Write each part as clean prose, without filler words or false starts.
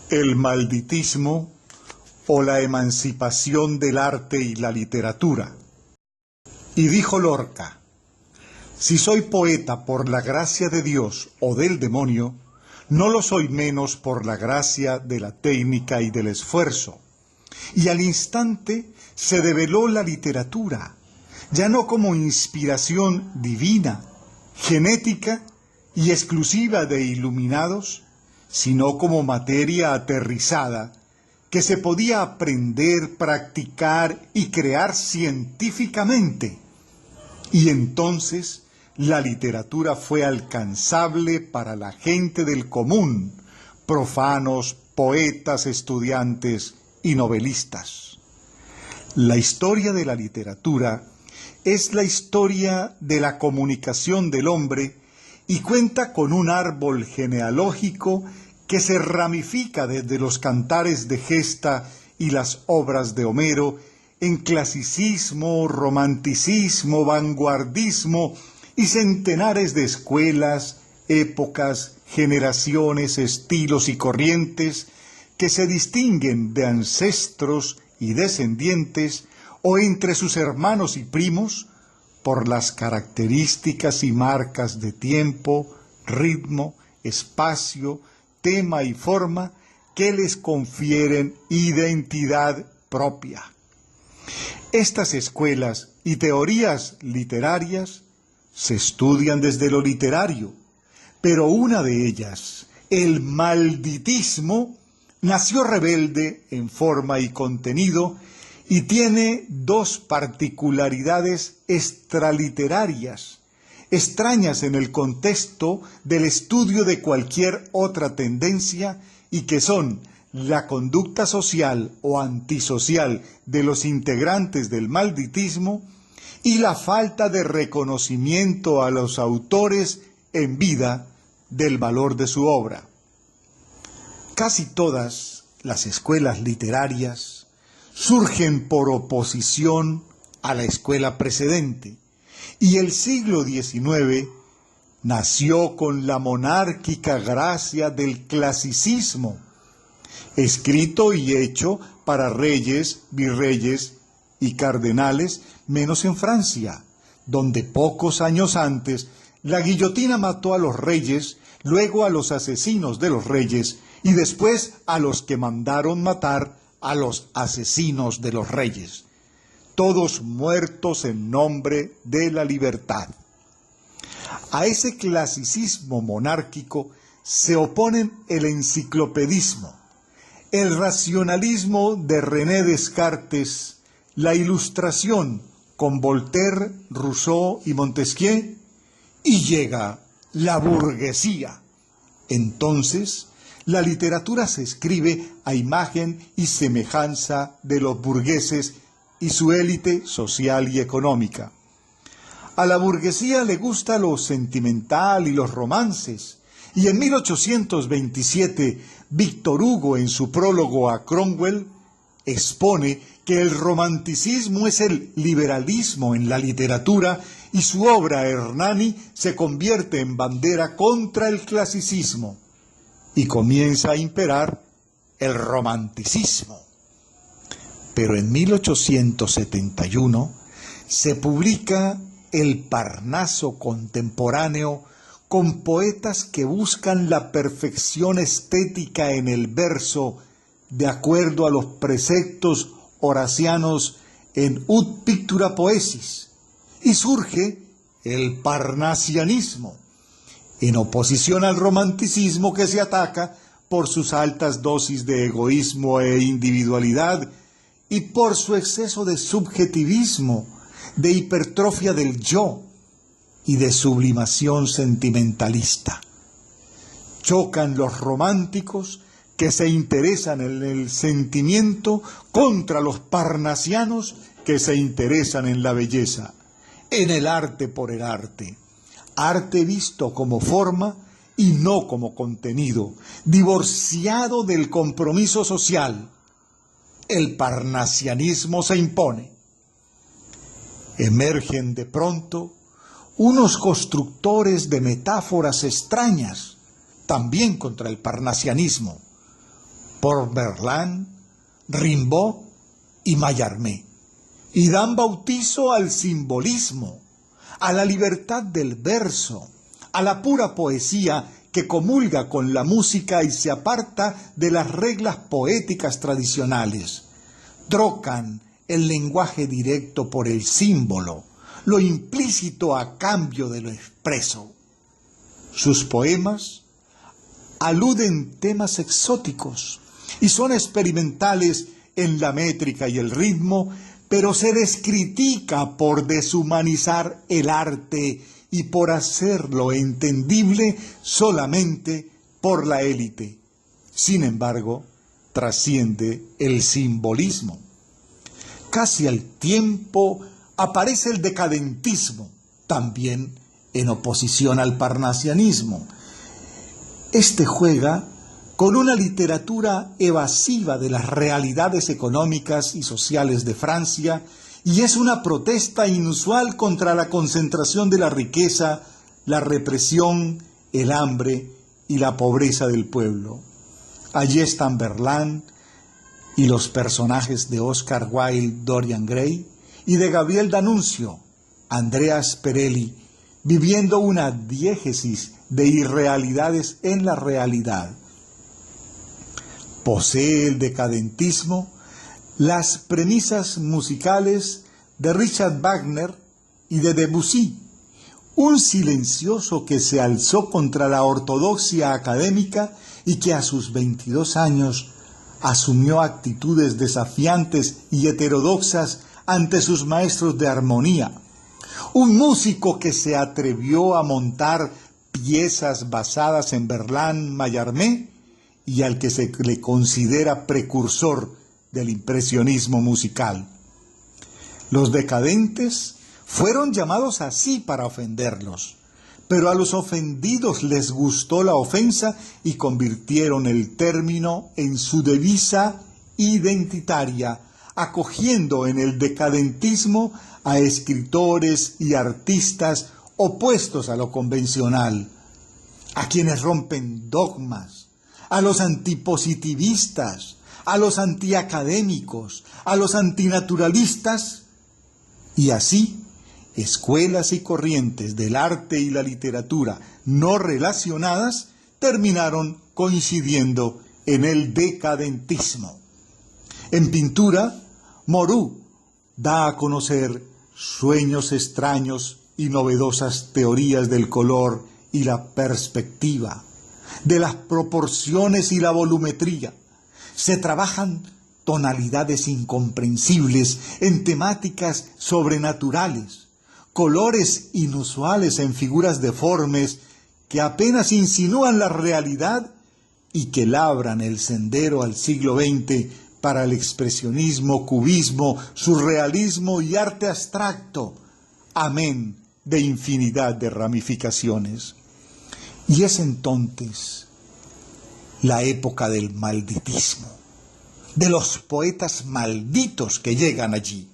el malditismo o la emancipación del arte y la literatura. Y dijo Lorca: si soy poeta por la gracia de Dios o del demonio, no lo soy menos por la gracia de la técnica y del esfuerzo. Y al instante se develó la literatura, ya no como inspiración divina, genética y exclusiva de iluminados, sino como materia aterrizada que se podía aprender, practicar y crear científicamente. Y entonces la literatura fue alcanzable para la gente del común, profanos, poetas, estudiantes y novelistas. La historia de la literatura es la historia de la comunicación del hombre y cuenta con un árbol genealógico que se ramifica desde los cantares de Gesta y las obras de Homero en clasicismo, romanticismo, vanguardismo y centenares de escuelas, épocas, generaciones, estilos y corrientes que se distinguen de ancestros y descendientes o entre sus hermanos y primos por las características y marcas de tiempo, ritmo, espacio, tema y forma que les confieren identidad propia. Estas escuelas y teorías literarias se estudian desde lo literario, pero una de ellas, el malditismo, nació rebelde en forma y contenido y tiene dos particularidades extraliterarias, extrañas en el contexto del estudio de cualquier otra tendencia y que son la conducta social o antisocial de los integrantes del malditismo y la falta de reconocimiento a los autores en vida del valor de su obra. Casi todas las escuelas literarias surgen por oposición a la escuela precedente, y el siglo XIX nació con la monárquica gracia del clasicismo, escrito y hecho para reyes, virreyes y cardenales, menos en Francia, donde pocos años antes la guillotina mató a los reyes, luego a los asesinos de los reyes y después a los que mandaron matar a los asesinos de los reyes, todos muertos en nombre de la libertad. A ese clasicismo monárquico se oponen el enciclopedismo, el racionalismo de René Descartes, la Ilustración con Voltaire, Rousseau y Montesquieu, y llega la burguesía. Entonces, la literatura se escribe a imagen y semejanza de los burgueses y su élite social y económica. A la burguesía le gusta lo sentimental y los romances, y en 1827 Víctor Hugo, en su prólogo a Cromwell, expone que el romanticismo es el liberalismo en la literatura y su obra Hernani se convierte en bandera contra el clasicismo y comienza a imperar el romanticismo. Pero en 1871 se publica El Parnaso contemporáneo con poetas que buscan la perfección estética en el verso de acuerdo a los preceptos horacianos en Ut Pictura Poesis, y surge el parnasianismo, en oposición al romanticismo que se ataca por sus altas dosis de egoísmo e individualidad y por su exceso de subjetivismo, de hipertrofia del yo y de sublimación sentimentalista. Chocan los románticos que se interesan en el sentimiento contra los parnasianos que se interesan en la belleza, en el arte por el arte, arte visto como forma y no como contenido, divorciado del compromiso social. El parnasianismo se impone. Emergen de pronto unos constructores de metáforas extrañas, también contra el parnasianismo, por Verlaine, Rimbaud y Mallarmé, y dan bautizo al simbolismo, a la libertad del verso, a la pura poesía que comulga con la música y se aparta de las reglas poéticas tradicionales. Trocan el lenguaje directo por el símbolo, lo implícito a cambio de lo expreso. Sus poemas aluden temas exóticos y son experimentales en la métrica y el ritmo, pero se les critica por deshumanizar el arte y por hacerlo entendible solamente por la élite. Sin embargo, trasciende el simbolismo. Casi al tiempo aparece el decadentismo, también en oposición al parnasianismo. Este juega con una literatura evasiva de las realidades económicas y sociales de Francia y es una protesta inusual contra la concentración de la riqueza, la represión, el hambre y la pobreza del pueblo. Allí están Verlaine y los personajes de Oscar Wilde, Dorian Gray, y de Gabriel D'Annunzio, Andreas Perelli, viviendo una diégesis de irrealidades en la realidad. Posee el decadentismo las premisas musicales de Richard Wagner y de Debussy, un silencioso que se alzó contra la ortodoxia académica y que a sus 22 años asumió actitudes desafiantes y heterodoxas ante sus maestros de armonía. Un músico que se atrevió a montar piezas basadas en Verlaine, Mallarmé, y al que se le considera precursor del impresionismo musical. Los decadentes fueron llamados así para ofenderlos, pero a los ofendidos les gustó la ofensa y convirtieron el término en su divisa identitaria, acogiendo en el decadentismo a escritores y artistas opuestos a lo convencional, a quienes rompen dogmas, a los antipositivistas, a los antiacadémicos, a los antinaturalistas, y así escuelas y corrientes del arte y la literatura no relacionadas terminaron coincidiendo en el decadentismo. En pintura, Moreau da a conocer sueños extraños y novedosas teorías del color y la perspectiva, de las proporciones y la volumetría. Se trabajan tonalidades incomprensibles en temáticas sobrenaturales, colores inusuales en figuras deformes que apenas insinúan la realidad y que labran el sendero al siglo XX para el expresionismo, cubismo, surrealismo y arte abstracto, amén de infinidad de ramificaciones. Y es entonces la época del malditismo, de los poetas malditos que llegan allí.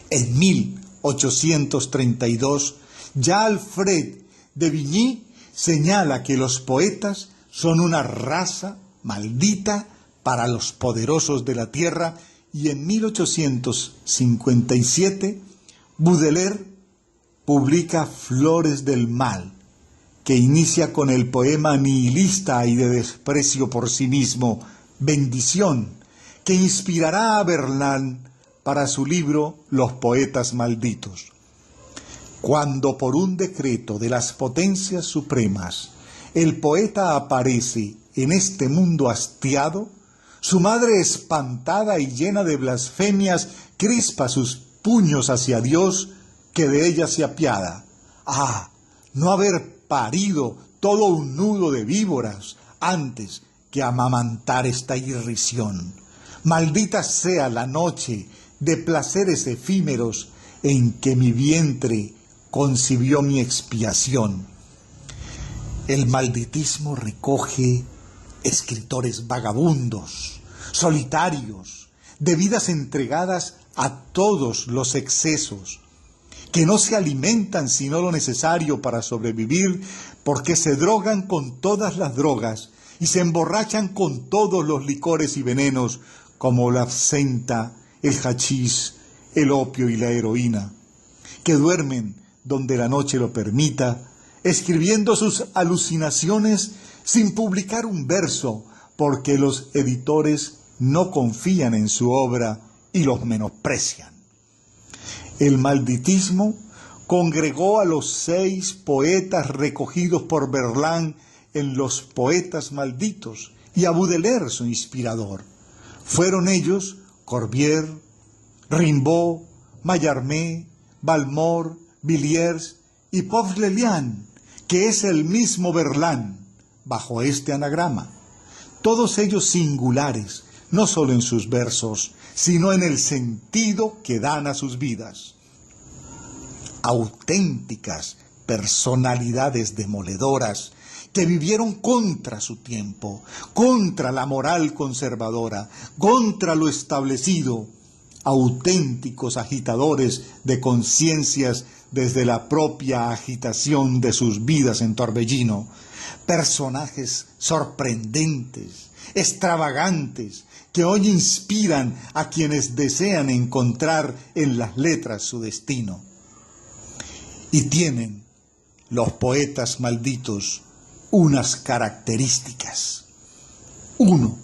En 1832, ya Alfred de Vigny señala que los poetas son una raza maldita para los poderosos de la tierra, y en 1857 Baudelaire publica Flores del Mal, que inicia con el poema nihilista y de desprecio por sí mismo, Bendición, que inspirará a Verlaine para su libro Los poetas malditos. Cuando por un decreto de las potencias supremas el poeta aparece en este mundo hastiado, su madre, espantada y llena de blasfemias, crispa sus puños hacia Dios, que de ella se apiada. ¡Ah! No haber parido todo un nudo de víboras antes que amamantar esta irrisión. Maldita sea la noche de placeres efímeros en que mi vientre concibió mi expiación. El malditismo recoge escritores vagabundos, solitarios, de vidas entregadas a todos los excesos, que no se alimentan sino lo necesario para sobrevivir, porque se drogan con todas las drogas y se emborrachan con todos los licores y venenos, como la absenta, el hachís, el opio y la heroína, que duermen donde la noche lo permita, escribiendo sus alucinaciones sin publicar un verso, porque los editores no confían en su obra y los menosprecian. El malditismo congregó a los 6 poetas recogidos por Verlaine en Los Poetas Malditos y a Baudelaire, su inspirador. Fueron ellos Corbière, Rimbaud, Mallarmé, Valmore, Villiers y Paul Lelian, que es el mismo Verlaine, bajo este anagrama. Todos ellos singulares, no solo en sus versos, sino en el sentido que dan a sus vidas. Auténticas personalidades demoledoras que vivieron contra su tiempo, contra la moral conservadora, contra lo establecido, auténticos agitadores de conciencias desde la propia agitación de sus vidas en torbellino, personajes sorprendentes, extravagantes, que hoy inspiran a quienes desean encontrar en las letras su destino. Y tienen los poetas malditos unas características. 1.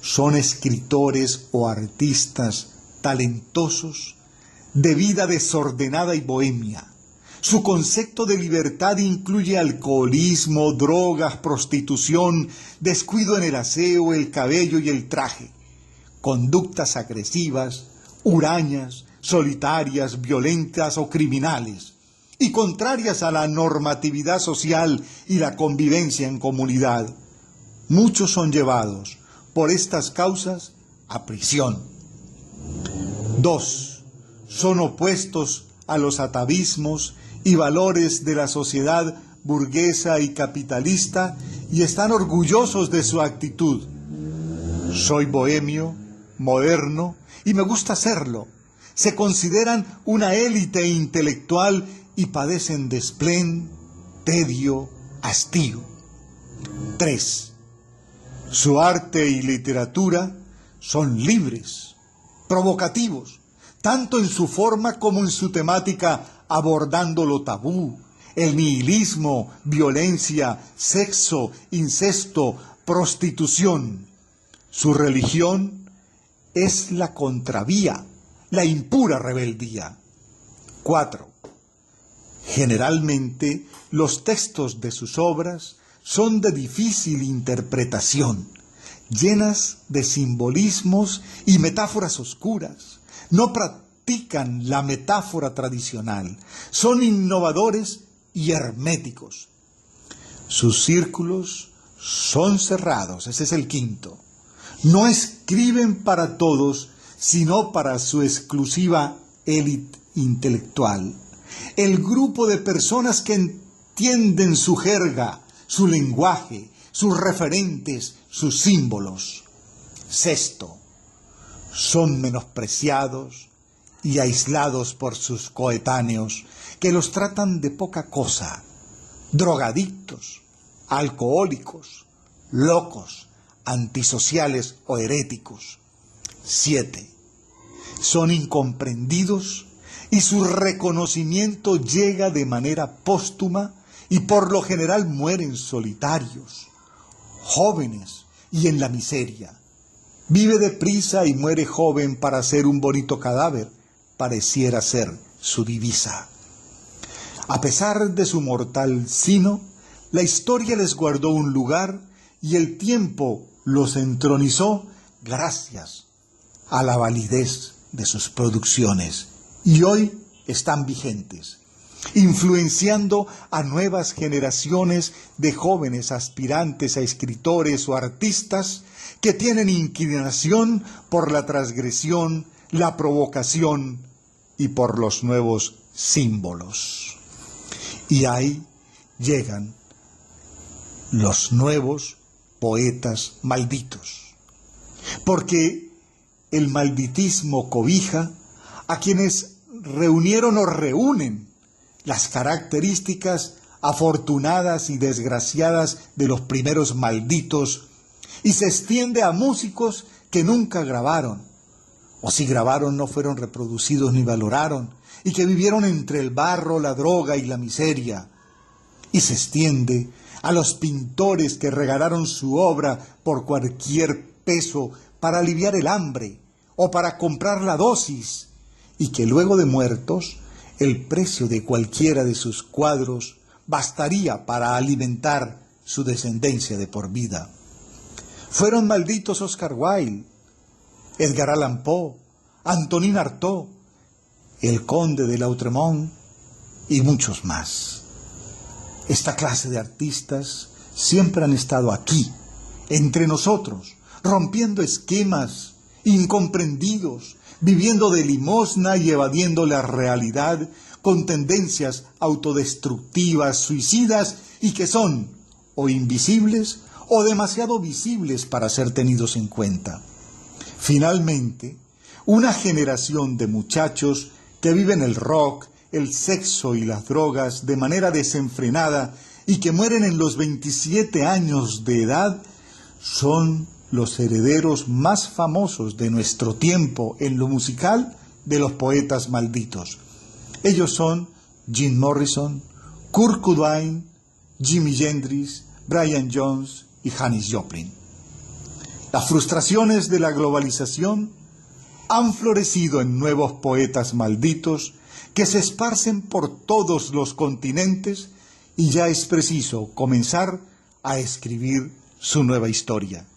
Son escritores o artistas talentosos, de vida desordenada y bohemia. Su concepto de libertad incluye alcoholismo, drogas, prostitución, descuido en el aseo, el cabello y el traje, conductas agresivas, hurañas, solitarias, violentas o criminales, y contrarias a la normatividad social y la convivencia en comunidad. Muchos son llevados por estas causas a prisión. 2. Son opuestos a los atavismos y valores de la sociedad burguesa y capitalista y están orgullosos de su actitud. Soy bohemio, moderno y me gusta serlo. Se consideran una élite intelectual y padecen desplén, tedio, hastío. 3. Su arte y literatura son libres, provocativos, tanto en su forma como en su temática, abordando lo tabú, el nihilismo, violencia, sexo, incesto, prostitución. Su religión es la contravía, la impura rebeldía. 4. Generalmente, los textos de sus obras son de difícil interpretación, llenas de simbolismos y metáforas oscuras. No practican la metáfora tradicional, son innovadores y herméticos. Sus círculos son cerrados, ese es el 5. No escriben para todos, sino para su exclusiva élite intelectual. El grupo de personas que entienden su jerga, su lenguaje, sus referentes, sus símbolos. 6. Son menospreciados y aislados por sus coetáneos, que los tratan de poca cosa, drogadictos, alcohólicos, locos, antisociales o heréticos. 7. Son incomprendidos y su reconocimiento llega de manera póstuma y por lo general mueren solitarios, jóvenes y en la miseria. Vive deprisa y muere joven para ser un bonito cadáver, pareciera ser su divisa. A pesar de su mortal sino, la historia les guardó un lugar y el tiempo los entronizó gracias a la validez de sus producciones. Y hoy están vigentes, influenciando a nuevas generaciones de jóvenes aspirantes a escritores o artistas que tienen inclinación por la transgresión, la provocación y por los nuevos símbolos. Y ahí llegan los nuevos poetas malditos, porque el malditismo cobija a quienes reunieron o reúnen las características afortunadas y desgraciadas de los primeros malditos, y se extiende a músicos que nunca grabaron, o si grabaron no fueron reproducidos ni valoraron, y que vivieron entre el barro, la droga y la miseria. Y se extiende a los pintores que regalaron su obra por cualquier peso para aliviar el hambre o para comprar la dosis, y que luego de muertos el precio de cualquiera de sus cuadros bastaría para alimentar su descendencia de por vida. Fueron malditos Oscar Wilde, Edgar Allan Poe, Antonin Artaud, el conde de Lautréamont y muchos más. Esta clase de artistas siempre han estado aquí, entre nosotros, rompiendo esquemas, incomprendidos, viviendo de limosna y evadiendo la realidad con tendencias autodestructivas, suicidas y que son o invisibles o demasiado visibles para ser tenidos en cuenta. Finalmente, una generación de muchachos que viven el rock, el sexo y las drogas de manera desenfrenada y que mueren en los 27 años de edad, son los herederos más famosos de nuestro tiempo en lo musical de los poetas malditos. Ellos son Jim Morrison, Kurt Cobain, Jimi Hendrix, Brian Jones y Janis Joplin. Las frustraciones de la globalización han florecido en nuevos poetas malditos que se esparcen por todos los continentes y ya es preciso comenzar a escribir su nueva historia.